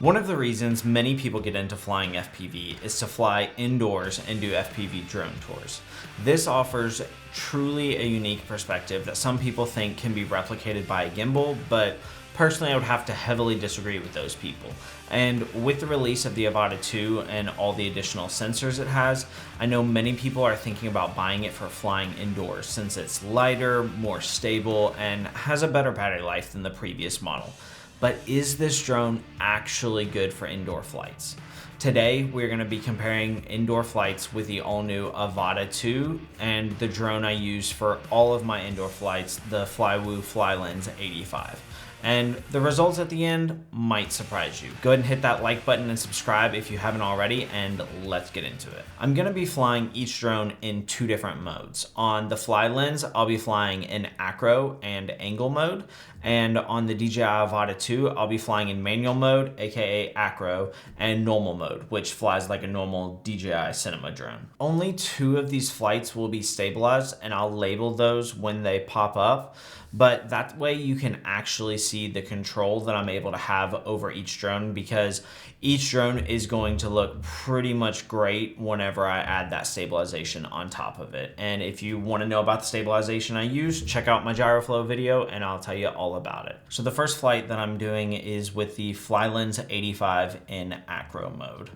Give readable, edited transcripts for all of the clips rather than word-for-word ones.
One of the reasons many people get into flying FPV is to fly indoors and do FPV drone tours. This offers truly a unique perspective that some people think can be replicated by a gimbal, but personally I would have to heavily disagree with those people. And with the release of the Avata 2 and all the additional sensors it has, I know many people are thinking about buying it for flying indoors since it's lighter, more stable, and has a better battery life than the previous model. But is this drone actually good for indoor flights? Today, we're going to be comparing indoor flights with the all-new Avata 2 and the drone I use for all of my indoor flights, the Flywoo Flylens 85. And the results at the end might surprise you. Go ahead and hit that like button and subscribe if you haven't already, and let's get into it. I'm gonna be flying each drone in two different modes. On the Flylens, I'll be flying in acro and angle mode. And on the DJI Avata 2, I'll be flying in manual mode, aka acro, and normal mode, which flies like a normal DJI cinema drone. Only two of these flights will be stabilized, and I'll label those when they pop up. But that way you can actually see the control that I'm able to have over each drone, because each drone is going to look pretty much great whenever I add that stabilization on top of it. And if you want to know about the stabilization I use, check out my gyroflow video and I'll tell you all about it. So the first flight that I'm doing is with the Flylens 85 in acro mode.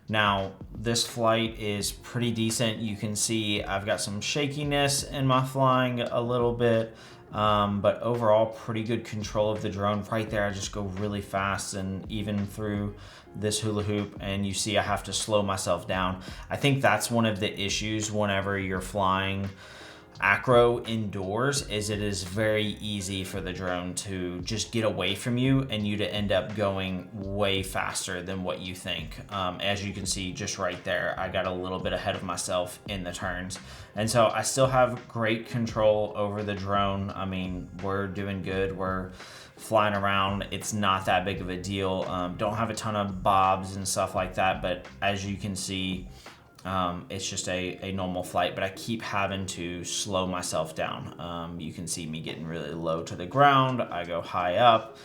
Now, this flight is pretty decent. You can see I've got some shakiness in my flying a little bit. But overall pretty good control of the drone. Right there I just go really fast, and even through this hula hoop, and you see I have to slow myself down. I think that's one of the issues whenever you're flying acro indoors, is it is very easy for the drone to just get away from you and you to end up going way faster than what you think. As you can see just right there, I got a little bit ahead of myself in the turns. And so I still have great control over the drone. I mean, we're doing good. We're flying around. It's not that big of a deal. Don't have a ton of bobs and stuff like that, but as you can see, it's just a normal flight, but I keep having to slow myself down. You can see me getting really low to the ground. I go high up.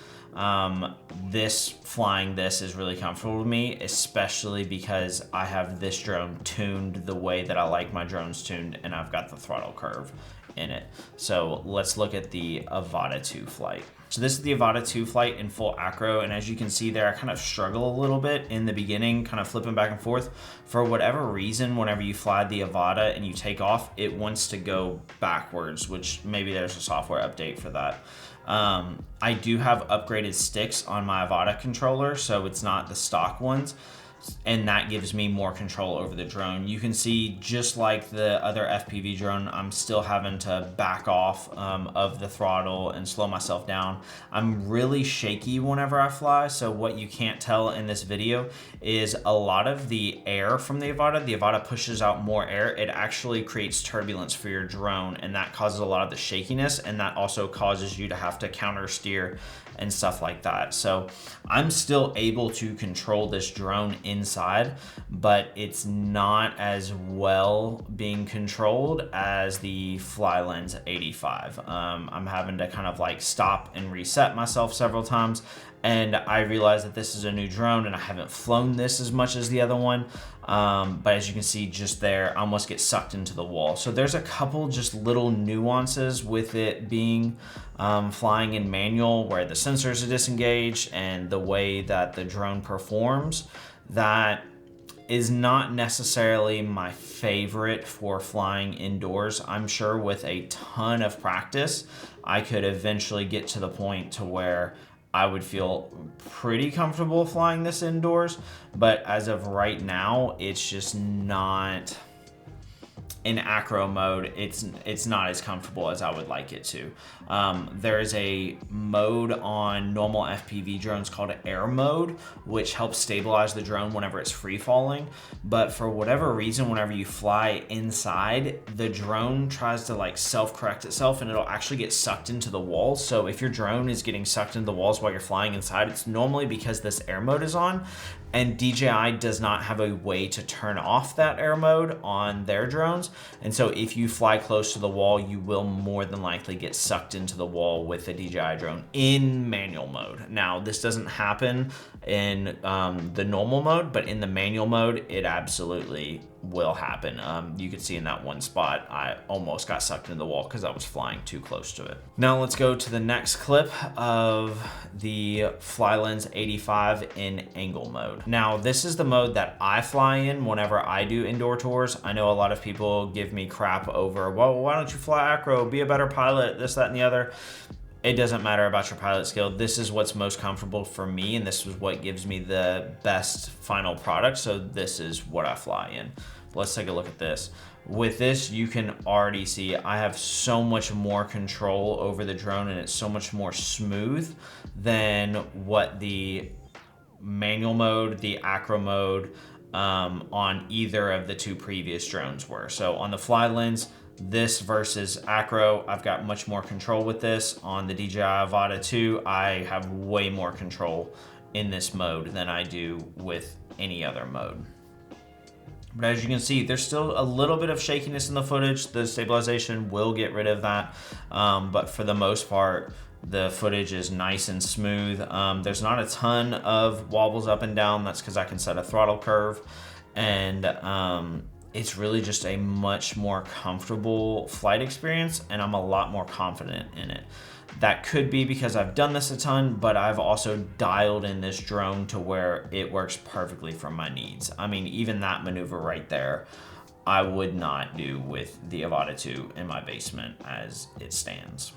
Flying this is really comfortable with me, especially because I have this drone tuned the way that I like my drones tuned, and I've got the throttle curve in it. So let's look at the Avata 2 flight. So this is the Avata 2 flight in full acro, and as you can see there, I kind of struggle a little bit in the beginning, kind of flipping back and forth. For whatever reason, whenever you fly the Avata and you take off, it wants to go backwards, which maybe there's a software update for that. I do have upgraded sticks on my Avata controller, so it's not the stock ones, and that gives me more control over the drone. You can see, just like the other FPV drone, I'm still having to back off of the throttle and slow myself down. I'm really shaky whenever I fly, so what you can't tell in this video is a lot of the air from the Avata pushes out more air. It actually creates turbulence for your drone, and that causes a lot of the shakiness, and that also causes you to have to counter steer and stuff like that. So I'm still able to control this drone inside, but it's not as well being controlled as the Flylens 85. I'm having to kind of like stop and reset myself several times, and I realize that this is a new drone and I haven't flown this as much as the other one. But as you can see just there, I almost get sucked into the wall. So there's a couple just little nuances with it being flying in manual, where the sensors are disengaged and the way that the drone performs, that is not necessarily my favorite for flying indoors. I'm sure with a ton of practice, I could eventually get to the point to where I would feel pretty comfortable flying this indoors, but as of right now, it's just not. In acro mode, it's not as comfortable as I would like it to. There is a mode on normal FPV drones called air mode, which helps stabilize the drone whenever it's free falling. But for whatever reason, whenever you fly inside, the drone tries to like self-correct itself, and it'll actually get sucked into the walls. So if your drone is getting sucked into the walls while you're flying inside, it's normally because this air mode is on. And DJI does not have a way to turn off that air mode on their drones. And so if you fly close to the wall, you will more than likely get sucked into the wall with a DJI drone in manual mode. Now, this doesn't happen in the normal mode, but in the manual mode, it absolutely will happen. You can see in that one spot, I almost got sucked into the wall because I was flying too close to it. Now let's go to the next clip of the Flylens 85 in angle mode. Now this is the mode that I fly in whenever I do indoor tours. I know a lot of people give me crap over, well, why don't you fly acro, be a better pilot, this, that, and the other. It doesn't matter about your pilot skill. This is what's most comfortable for me, and this is what gives me the best final product. So this is what I fly in. Let's take a look at this. With this, you can already see I have so much more control over the drone, and it's so much more smooth than what the manual mode, the acro mode on either of the two previous drones were. So on the Flylens, this versus acro, I've got much more control with this. On the DJI Avata 2, I have way more control in this mode than I do with any other mode. But as you can see, there's still a little bit of shakiness in the footage. The stabilization will get rid of that, but for the most part, the footage is nice and smooth. There's not a ton of wobbles up and down. That's because I can set a throttle curve, and it's really just a much more comfortable flight experience, and I'm a lot more confident in it. That could be because I've done this a ton, but I've also dialed in this drone to where it works perfectly for my needs. I mean, even that maneuver right there, I would not do with the Avata 2 in my basement as it stands.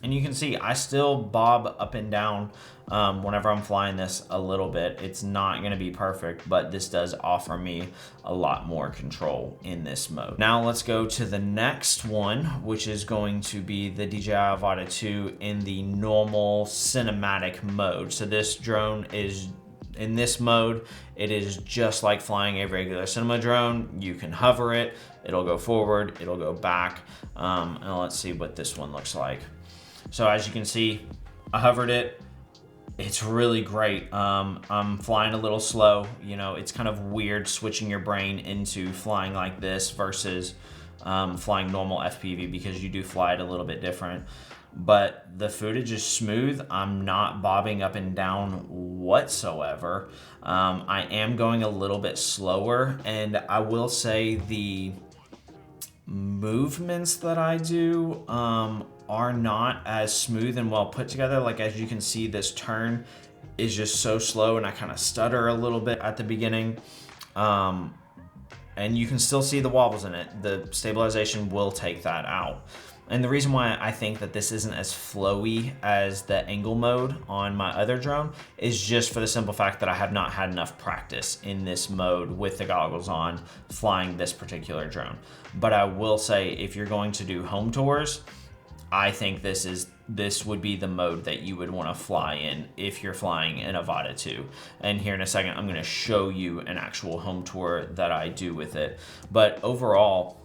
And you can see I still bob up and down whenever I'm flying this a little bit. It's not going to be perfect, but this does offer me a lot more control in this mode. Now let's go to the next one, which is going to be the DJI Avata 2 in the normal cinematic mode. So this drone is in this mode, it is just like flying a regular cinema drone. You can hover it, it'll go forward, it'll go back, and let's see what this one looks like. So as you can see, I hovered it. It's really great. I'm flying a little slow. You know, it's kind of weird switching your brain into flying like this versus flying normal FPV, because you do fly it a little bit different. But the footage is smooth. I'm not bobbing up and down whatsoever. I am going a little bit slower, and I will say the movements that I do are not as smooth and well put together. Like, as you can see, this turn is just so slow, and I kind of stutter a little bit at the beginning. And you can still see the wobbles in it. The stabilization will take that out. And the reason why I think that this isn't as flowy as the angle mode on my other drone is just for the simple fact that I have not had enough practice in this mode with the goggles on flying this particular drone. But I will say, if you're going to do home tours, I think this would be the mode that you would want to fly in if you're flying an Avata 2. And here in a second, I'm going to show you an actual home tour that I do with it. But overall,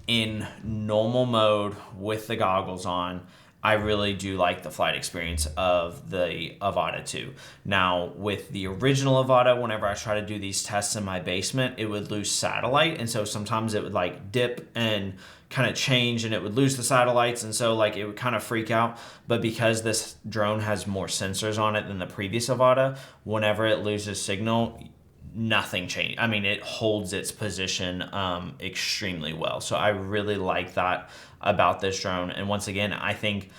in normal mode with the goggles on, I really do like the flight experience of the Avata 2. Now, with the original Avata, whenever I try to do these tests in my basement, it would lose satellite, and so sometimes it would like dip and kind of change, and it would lose the satellites, and so like it would kind of freak out. But because this drone has more sensors on it than the previous Avata, whenever it loses signal, nothing changed. I mean, it holds its position extremely well. So I really like that about this drone. And once again, I think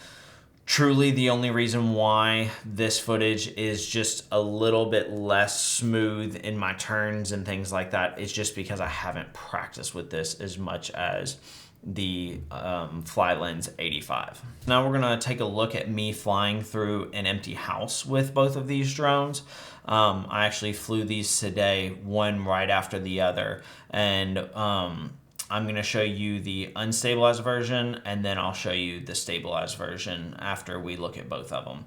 truly the only reason why this footage is just a little bit less smooth in my turns and things like that is just because I haven't practiced with this as much as the Flylens 85. Now we're gonna take a look at me flying through an empty house with both of these drones. I actually flew these today, one right after the other, and I'm gonna show you the unstabilized version, and then I'll show you the stabilized version after we look at both of them.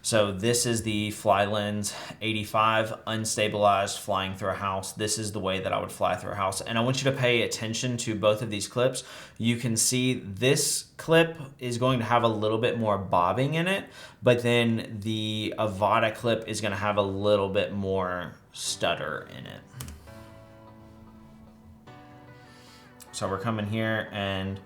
So this is the Flylens 85 unstabilized flying through a house. This is the way that I would fly through a house. And I want you to pay attention to both of these clips. You can see this clip is going to have a little bit more bobbing in it, but then the Avata clip is gonna have a little bit more stutter in it. So we're coming here, and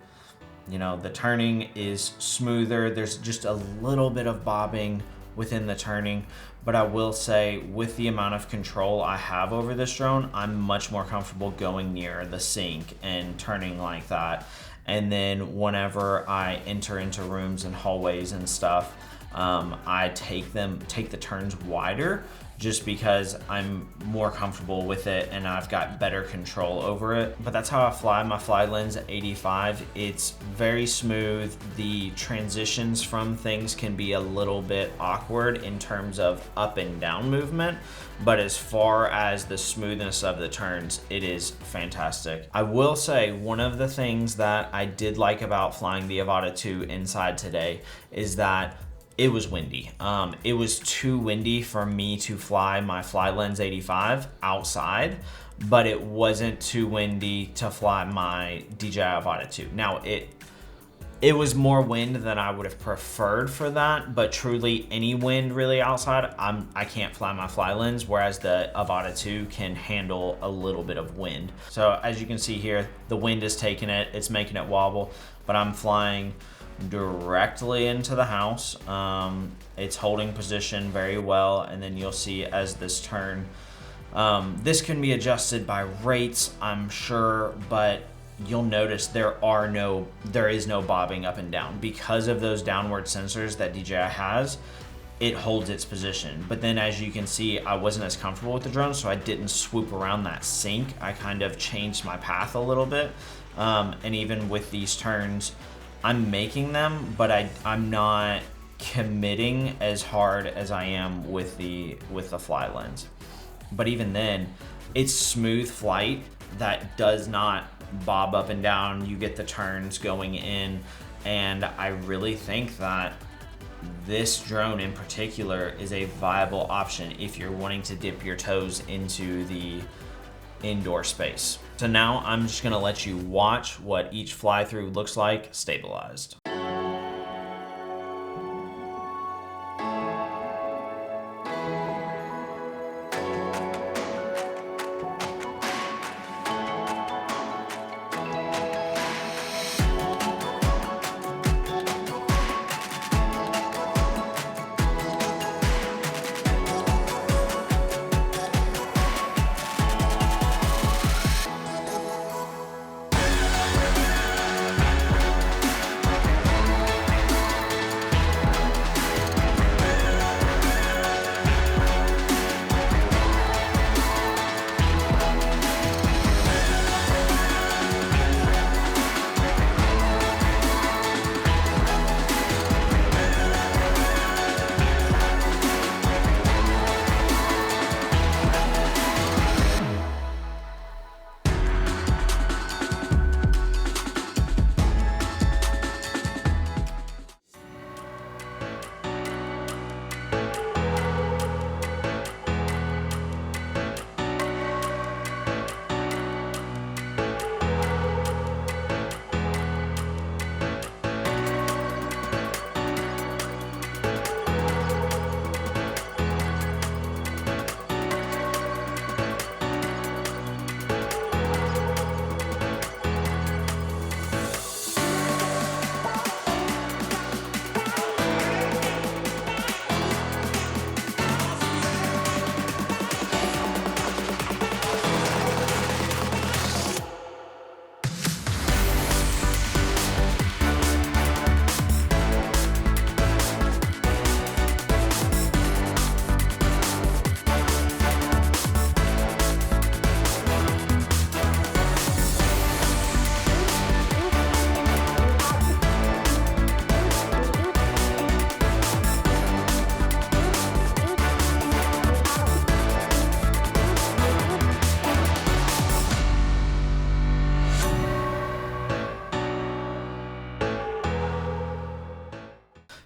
You know, the turning is smoother. There's just a little bit of bobbing within the turning, but I will say with the amount of control I have over this drone, I'm much more comfortable going near the sink and turning like that. And then whenever I enter into rooms and hallways and stuff, I take the turns wider, just because I'm more comfortable with it and I've got better control over it. But that's how I fly my Flylens 85. It's very smooth. The transitions from things can be a little bit awkward in terms of up and down movement, but as far as the smoothness of the turns, it is fantastic. I will say one of the things that I did like about flying the Avata 2 inside today is that it was windy. It was too windy for me to fly my Flylens 85 outside, but it wasn't too windy to fly my DJI Avata 2. Now, it was more wind than I would have preferred for that, but truly any wind really outside, I can't fly my Flylens, whereas the Avata 2 can handle a little bit of wind. So as you can see here, the wind is taking it, it's making it wobble, but I'm flying directly into the house. It's holding position very well, and then you'll see as this turn, this can be adjusted by rates, I'm sure, but you'll notice there is no bobbing up and down because of those downward sensors that DJI has. It holds its position, but then as you can see, I wasn't as comfortable with the drone, so I didn't swoop around that sink. I kind of changed my path a little bit, and even with these turns, I'm making them, but I'm not committing as hard as I am with the Flylens. But even then, it's smooth flight that does not bob up and down. You get the turns going in, and I really think that this drone in particular is a viable option if you're wanting to dip your toes into the indoor space. So now I'm just gonna let you watch what each fly through looks like stabilized.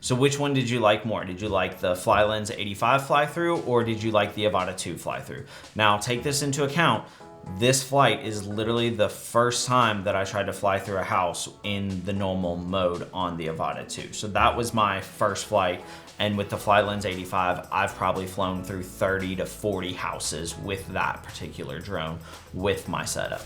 So which one did you like more? Did you like the Flylens 85 fly through, or did you like the Avata 2 fly through? Now take this into account. This flight is literally the first time that I tried to fly through a house in the normal mode on the Avata 2. So that was my first flight. And with the Flylens 85, I've probably flown through 30 to 40 houses with that particular drone with my setup.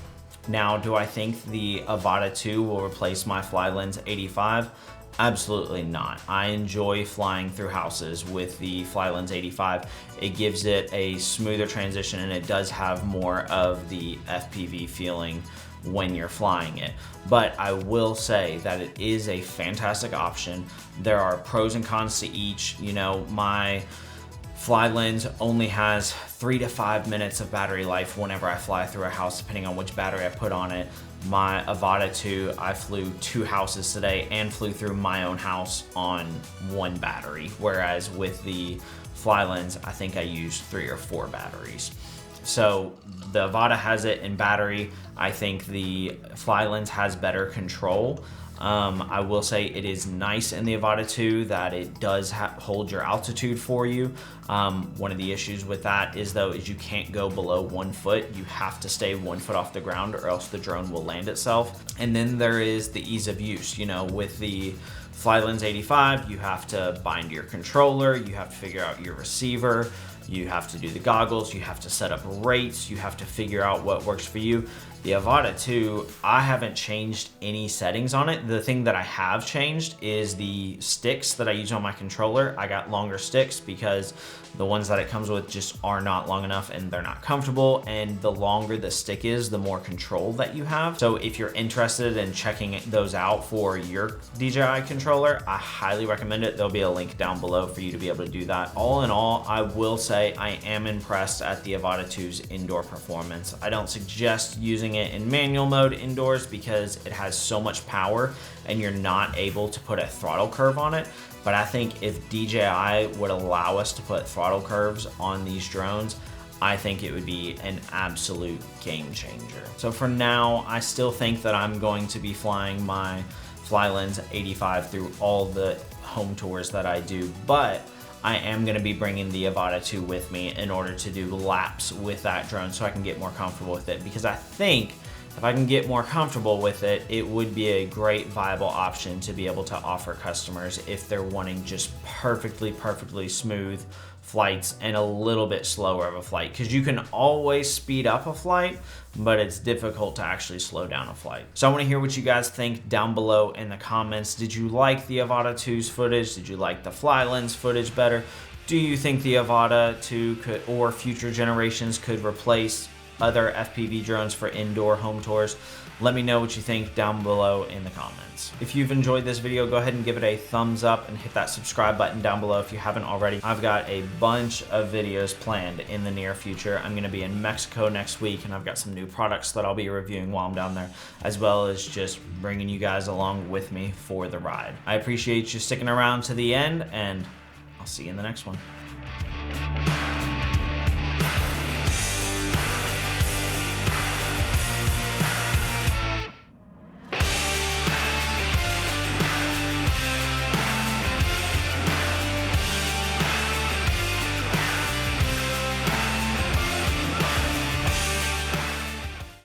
Now, do I think the Avata 2 will replace my Flylens 85? Absolutely not. I enjoy flying through houses with the Flylens 85. It gives it a smoother transition, and it does have more of the FPV feeling when you're flying it. But I will say that it is a fantastic option. There are pros and cons to each. You know, my Flylens only has 3 to 5 minutes of battery life whenever I fly through a house, depending on which battery I put on it. My Avata 2, I flew 2 houses today and flew through my own house on 1 battery, whereas with the Flylens, I think I used 3 or 4 batteries. So the Avata has it in battery. I think the Flylens has better control. I will say it is nice in the Avata 2 that it does hold your altitude for you. One of the issues with that is you can't go below 1 foot. You have to stay 1 foot off the ground or else the drone will land itself. And then there is the ease of use. You know, with the Flylens 85, you have to bind your controller, you have to figure out your receiver, you have to do the goggles, you have to set up rates, you have to figure out what works for you. The Avata 2, I haven't changed any settings on it. The thing that I have changed is the sticks that I use on my controller. I got longer sticks because the ones that it comes with just are not long enough and they're not comfortable. And the longer the stick is, the more control that you have. So if you're interested in checking those out for your DJI controller, I highly recommend it. There'll be a link down below for you to be able to do that. All in all, I will say I am impressed at the Avata 2's indoor performance. I don't suggest using it in manual mode indoors because it has so much power and you're not able to put a throttle curve on it. But I think if DJI would allow us to put throttle curves on these drones, I think it would be an absolute game changer. So for now, I still think that I'm going to be flying my Flylens 85 through all the home tours that I do, but I am going to be bringing the Avata 2 with me in order to do laps with that drone so I can get more comfortable with it, because I think if I can get more comfortable with it, it would be a great viable option to be able to offer customers if they're wanting just perfectly smooth flights and a little bit slower of a flight, because you can always speed up a flight, but it's difficult to actually slow down a flight. So I want to hear what you guys think down below in the comments. Did you like the Avata 2's footage? Did you like the Flylens footage better? Do you think the Avata 2 could, or future generations, could replace other FPV drones for indoor home tours? Let me know what you think down below in the comments. If you've enjoyed this video, go ahead and give it a thumbs up and hit that subscribe button down below if you haven't already. I've got a bunch of videos planned in the near future. I'm gonna be in Mexico next week, and I've got some new products that I'll be reviewing while I'm down there, as well as just bringing you guys along with me for the ride. I appreciate you sticking around to the end, and I'll see you in the next one.